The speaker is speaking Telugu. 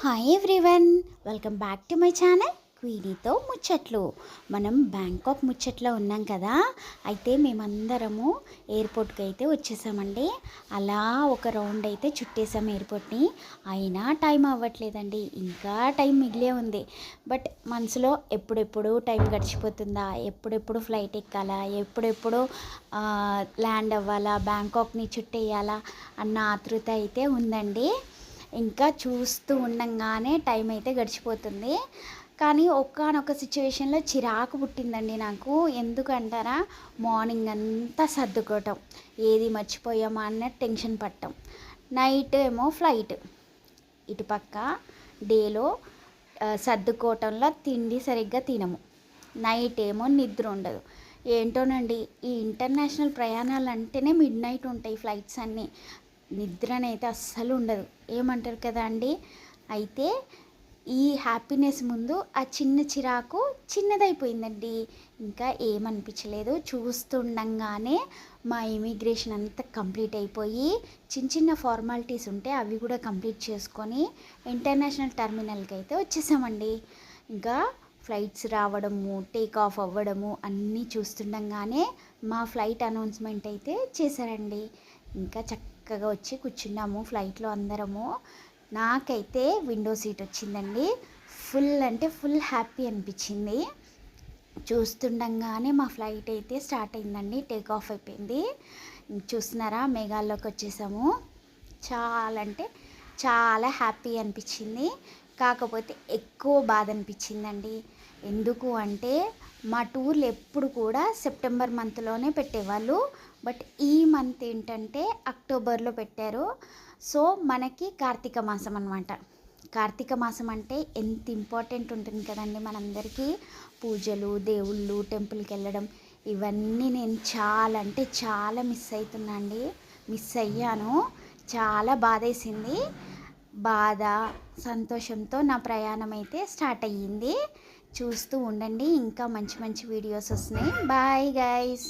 Hi everyone, welcome back to my channel క్వీనీతో ముచ్చట్లు. మనం బ్యాంకాక్ ముచ్చట్లో ఉన్నాం కదా. అయితే మేమందరము ఎయిర్పోర్ట్కి అయితే వచ్చేసామండి. అలా ఒక రౌండ్ అయితే చుట్టేసాం ఎయిర్పోర్ట్ని. అయినా టైం అవ్వట్లేదండి, ఇంకా టైం మిగిలే ఉంది. బట్ మనసులో ఎప్పుడెప్పుడు టైం గడిచిపోతుందా, ఎప్పుడెప్పుడు ఫ్లైట్ ఎక్కాలా, ఎప్పుడెప్పుడు ల్యాండ్ అవ్వాలా, బ్యాంకాక్ని చుట్టేయాలా అన్న ఆతృత అయితే ఉందండి. ఇంకా చూస్తూ ఉండంగానే టైం అయితే గడిచిపోతుంది. కానీ ఒకానొక సిచ్యువేషన్లో చిరాకు పుట్టిందండి నాకు. ఎందుకంటారా, మార్నింగ్ అంతా సర్దుకోవటం, ఏది మర్చిపోయామా అన్న టెన్షన్ పట్టం. నైట్ ఏమో ఫ్లైట్, ఇటుపక్క డేలో సర్దుకోవటంలో తిండి సరిగ్గా తినము, నైట్ ఏమో నిద్ర ఉండదు. ఏంటోనండి, ఈ ఇంటర్నేషనల్ ప్రయాణాలు అంటేనే మిడ్ నైట్ ఉంటాయి ఫ్లైట్స్ అన్నీ. నిద్రనైతే అస్సలు ఉండదు, ఏమంటారు కదా అండి. అయితే ఈ హ్యాపీనెస్ ముందు ఆ చిన్న చిరాకు చిన్నదైపోయిందండి. ఇంకా ఏమనిపించలేదు. చూస్తుండగానే మా ఇమిగ్రేషన్ అంతా కంప్లీట్ అయిపోయి చిన్న చిన్న ఫార్మాలిటీస్ ఉంటే అవి కూడా కంప్లీట్ చేసుకొని ఇంటర్నేషనల్ టెర్మినల్కి అయితే వచ్చేసామండి. ఇంకా ఫ్లైట్స్ రావడము, టేక్ ఆఫ్ అవ్వడము అన్నీ చూస్తుండగానే మా ఫ్లైట్ అనౌన్స్మెంట్ అయితే చేశారండి. ఇంకా చక్కగా వచ్చి కూర్చున్నాము ఫ్లైట్లో అందరము. నాకైతే విండో సీట్ వచ్చిందండి. ఫుల్ అంటే ఫుల్ హ్యాపీ అనిపించింది. చూస్తుండగానే మా ఫ్లైట్ అయితే స్టార్ట్ అయిందండి, టేక్ ఆఫ్ అయిపోయింది. చూస్తున్నారా, మేఘాల్లోకి వచ్చేసాము. చాలా అంటే చాలా హ్యాపీ అనిపించింది. కాకపోతే ఎక్కువ బాధ అనిపించిందండి. ఎందుకు అంటే మా టూర్లు ఎప్పుడు కూడా సెప్టెంబర్ మంత్లోనే పెట్టేవాళ్ళు. బట్ ఈ మంత్ ఏంటంటే అక్టోబర్లో పెట్టారు. సో మనకి కార్తీక మాసం అనమాట. కార్తీక మాసం అంటే ఎంత ఇంపార్టెంట్ ఉంటుంది కదండి మనందరికీ. పూజలు, దేవుళ్ళు, టెంపుల్కి వెళ్ళడం, ఇవన్నీ నేను చాలా అంటే చాలా మిస్ అవుతున్నా అండి. మిస్ అయ్యాను, చాలా బాధేసింది. బాధ సంతోషంతో నా ప్రయాణం అయితే స్టార్ట్ అయ్యింది. చూస్తూ ఉండండి, ఇంకా మంచి మంచి వీడియోస్ వస్తున్నాయి. Bye guys.